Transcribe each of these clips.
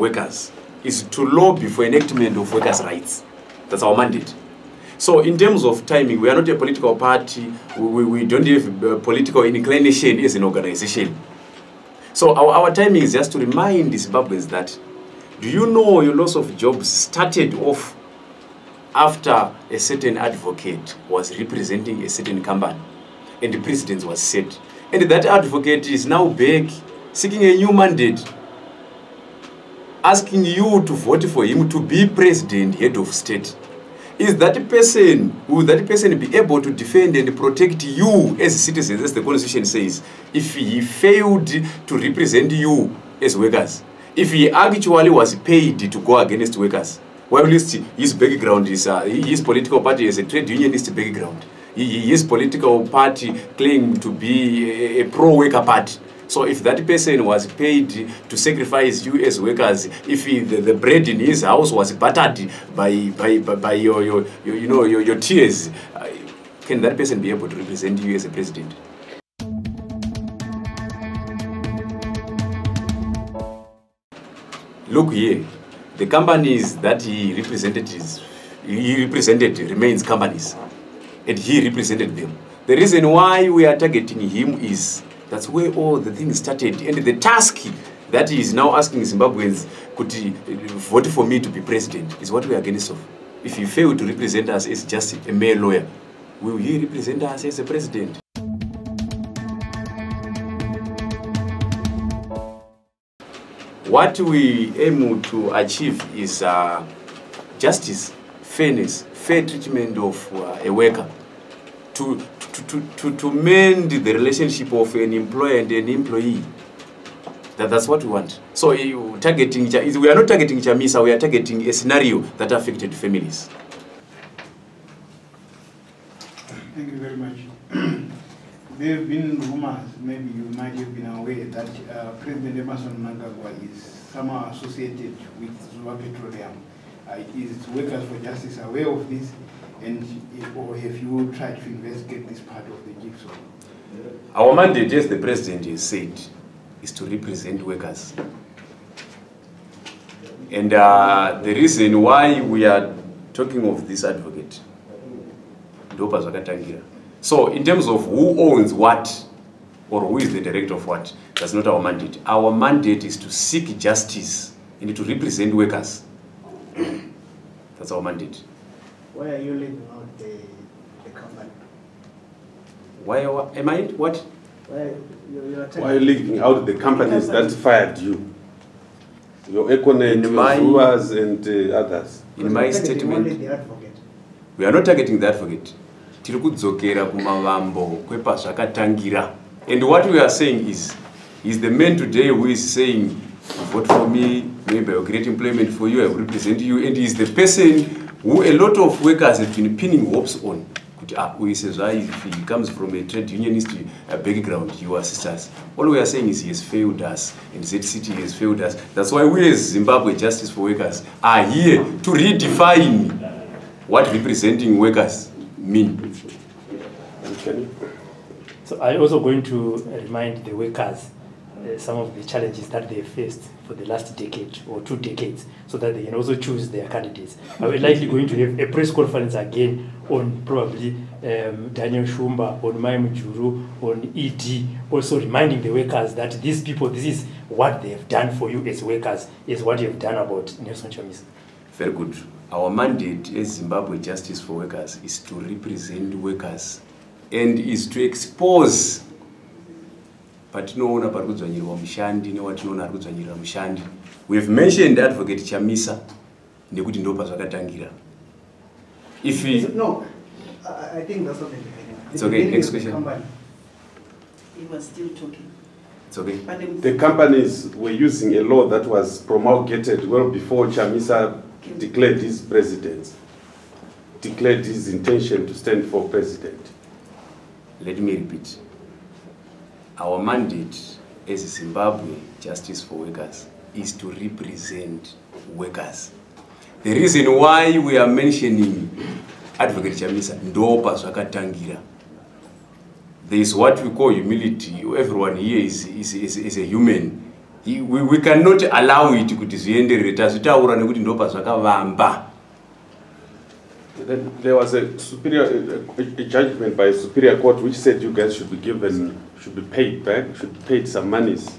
workers is to lobby for enactment of workers' rights. That's our mandate. So in terms of timing, we are not a political party. We don't have political inclination as an organization. So our timing is just to remind the Zimbabweans that, do you know your loss of jobs started off after a certain advocate was representing a certain company and the precedent was set. And that advocate is now back seeking a new mandate, asking you to vote for him to be president, head of state. Is that person, will that person be able to defend and protect you as citizens, as the Constitution says, if he failed to represent you as workers? If he actually was paid to go against workers? Well, at least his background is, his political party is a trade unionist background. His political party claimed to be a pro-worker party. So if that person was paid to sacrifice you as workers, if the bread in his house was buttered by your tears, can that person be able to represent you as a president? Look here, the companies that he represented remains companies, and he represented them. The reason why we are targeting him is that's where all the things started, and the task that he is now asking Zimbabweans, could he vote for me to be president, is what we are against of. If he failed to represent us as just a mere lawyer, will he represent us as a president? What we aim to achieve is justice, fairness, fair treatment of a worker, to mend the relationship of an employer and an employee. That's what we want. So we are not targeting Chamisa, we are targeting a scenario that affected families. Thank you very much. There have been rumors, maybe you might have been aware, that President Emerson Mnangagwa is somehow associated with Zimbabwe Petroleum. Is Workers for Justice aware of this? And or have you tried to investigate this part of the jigsaw? Our mandate, as the President has said, is to represent workers. And the reason why we are talking of this advocate, so in terms of who owns what, or who is the director of what, that's not our mandate. Our mandate is to seek justice and to represent workers. That's our mandate. Why are you leaving out the company? Why am I what? Why are you leaving out the companies that fired you? Your Econet, Brewers, and others. In my statement, we are not targeting the advocate. And what we are saying is the man today who is saying, vote for me, maybe I'll create employment for you, I will represent you, and is the person who a lot of workers have been pinning hopes on. Who says, if he comes from a trade unionist background, you assist us. All we are saying is he has failed us, and ZCT has failed us. That's why we as Zimbabwe Justice for Workers are here to redefine what representing workers mean. So I'm also going to remind the workers some of the challenges that they faced for the last decade or 2 decades, so that they can also choose their candidates. We're likely going to have a press conference again on probably Daniel Shumba, on Maim Juru, on ED, also reminding the workers that these people, this is what they have done for you as workers, is what you have done about Nelson Chamisa. Very good. Our mandate as Zimbabwe Justice for Workers is to represent workers and is to expose patinoona pari kudzvanyirwa mushandi newatinoona ari kudzvanyirira mushandi. We have mentioned Advocate Chamisa nekuti ndo pazvakatangira. If we no, I think that's not the beginning. It's okay. Next question. He was still talking. It's okay. The companies were using a law that was promulgated well before Chamisa declared his presidency, declared his intention to stand for president. Let me repeat. Our mandate as Zimbabwe Justice for Workers is to represent workers. The reason why we are mentioning Advocate Chamisa, ndopa zvakatangira. There is what we call humility. Everyone here is a human. we cannot allow it kuti zvienderere tazvitaura nekuti ndopa zvakavamba. There was a judgment by a superior court which said you guys should be paid back, should be paid some monies,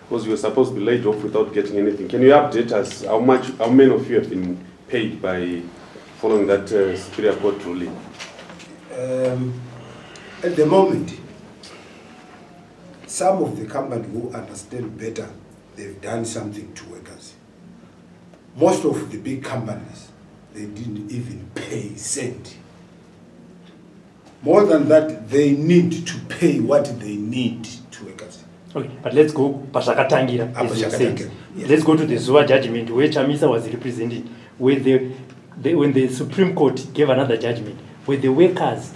because you were supposed to be laid off without getting anything. Can you update us how many of you have been paid by following that superior court ruling? At the moment, some of the companies who understand better, they've done something to workers. Most of the big companies, they didn't even pay a cent. More than that, they need to pay what they need to workers. Okay, but let's go Pashakatangira. Yes. Let's go to the Zua judgment where Chamisa was represented, where when the Supreme Court gave another judgment, where the workers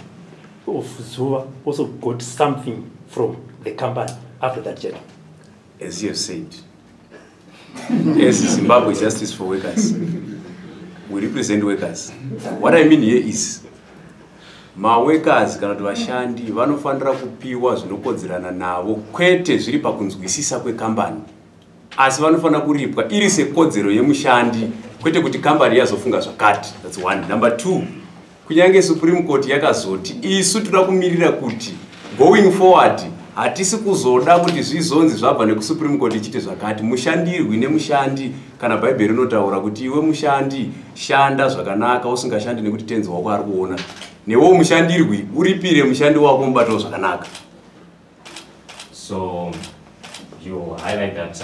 of Zua also got something from the company after that judgment. As you have said, as Zimbabwe Justice for Workers, we represent workers. What I mean here is, workers kana kuti vashandi vanofanira kupiwa zvinokodzerana navo, kwete zviri pakunzwisisa kwekambani, asi vanofanira kuripwa iri sekodzero yemushandi, kwete kuti kambani yazofunga zvakati. That's one. Number two, kunyange Supreme Court yakazoti isu toda kumirira kuti going forward hatisi kuzoda kuti zvizonzi zvabva nekuSupreme Court ichite zvakati. Mushandirwi nemushandi kana Bhaibheri rinotaura kuti iwe mushandi shanda zvakanaka usingashandi nekuti tenzi wako ari kuona, newo mushandirwi uripire mushandi wako mubatawo zvakanaka. So you highlight that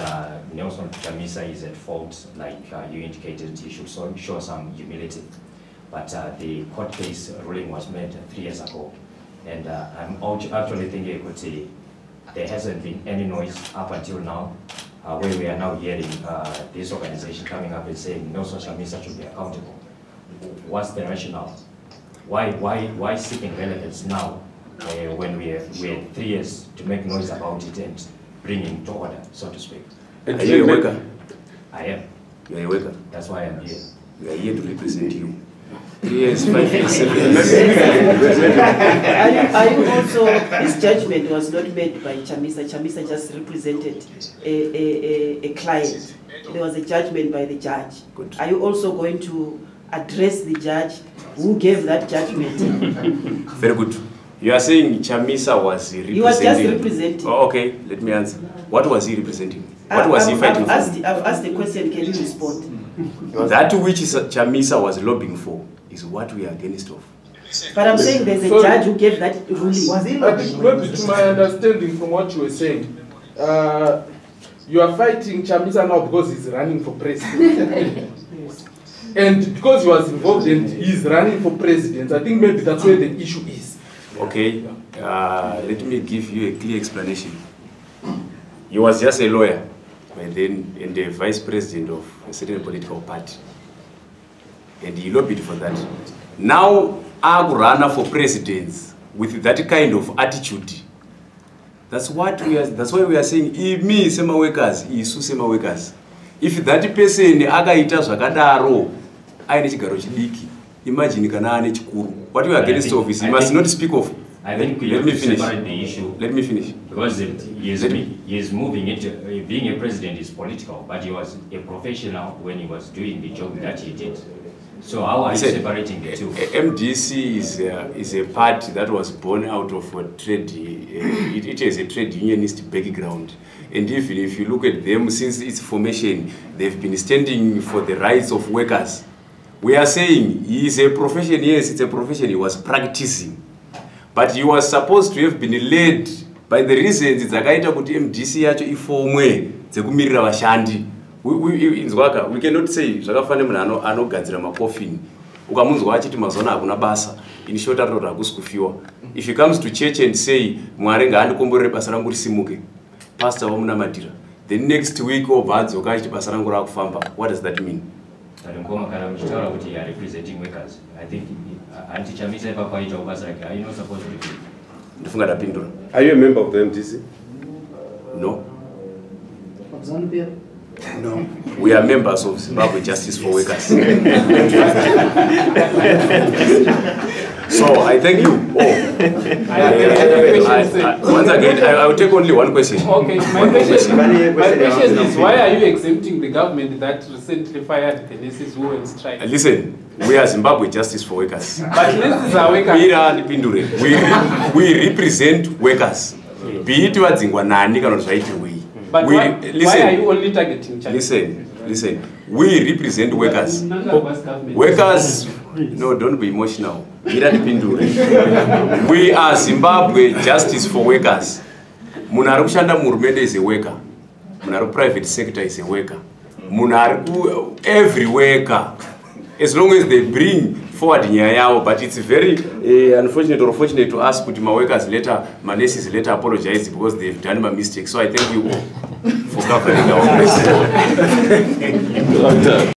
Nelson Chamisa is at fault, like you indicated. He should show some humility. But the court case ruling was made 3 years ago. And I'm actually thinking there hasn't been any noise up until now, where we are now hearing this organization coming up and saying Nelson Chamisa should be accountable. What's the rationale? Why seeking relevance now when we had 3 years to make noise about it and bring it to order, so to speak? Are you a worker? I am. You are a worker. That's why I'm here. We are here to represent you. 3 years, 5 years, 7 years. Are you also, this judgment was not made by Chamisa. Chamisa just represented a client. There was a judgment by the judge. Good. Are you also going to address the judge who gave that judgment? Very good. You are saying Chamisa was representing... He was just representing. Oh, okay, let me answer. What was he representing? What was he fighting for? I've asked the question, can you respond? That which Chamisa was lobbying for is what we are against of. But I'm saying there's a judge who gave that ruling. Was he maybe to my understanding from what you were saying, you are fighting Chamisa now because he's running for president. And because he was involved and he's running for president, I think maybe that's where the issue is. Okay, let me give you a clear explanation. He was just a lawyer, and then and the vice president of a certain political party. And he lobbied for that. Now, Agurana for presidents with that kind of attitude. That's what we are. That's why we are saying, me sema workers, isu sema workers. If that person akaita zvakadaro, aine chigaro chidiki, imagine kana ane chikuru. What we are against of is he must not speak of. I think we let have me to finish. separate the issue. Let me finish. Because he is moving it. Being a president is political, but he was a professional when he was doing the job that he did. So how are you separating the two? MDC is a party that was born out of a trade. It has a trade unionist background, and even if you look at them since its formation, they've been standing for the rights of workers. We are saying he is a profession. Yes, it's a profession he was practicing, but he was supposed to have been led by the reasons dzakaita kuti MDC yacho ifomwe dzekumirira vashandi. We cannot say zvakafanira munhu anogadzira makofini ukamunzwa achiti mazona hakuna basa in short ataura hakusi kufiwa. If he comes to church and say Mwari ngaandikomborere basa rangu risimuke, pastor wamunamatira, the next week obva adzoka achiti basa rangu rakufamba, what does that mean? Kana muchitaura kuti you are representing workers, I think anti-Chamisa ipapa aita basa rake, are you not supposed to be? Ndifunga ndapindura. Are you a member of the MDC? No. Zambia. No. We are members of Zimbabwe Justice for Workers. So I thank you all. Once again, I will take only one question. Okay, my question is, why are you exempting the government that recently fired the nurses who were on strike? Listen, we are Zimbabwe Justice for Workers. But nurses are workers. We represent workers. Be it wadzingwa nani kana zvaitirwei. But why are you only targeting China? Listen. We represent workers. Workers, no, don't be emotional. We are Zimbabwe Justice for Workers. Munari kushanda murumende is a worker. Munari private sector is a worker. Munari every worker. As long as they bring forward nyaya, but it's very unfortunate or fortunate to us, but my workers later, my nurses later apologize because they've done my mistake. So I thank you all for covering our question.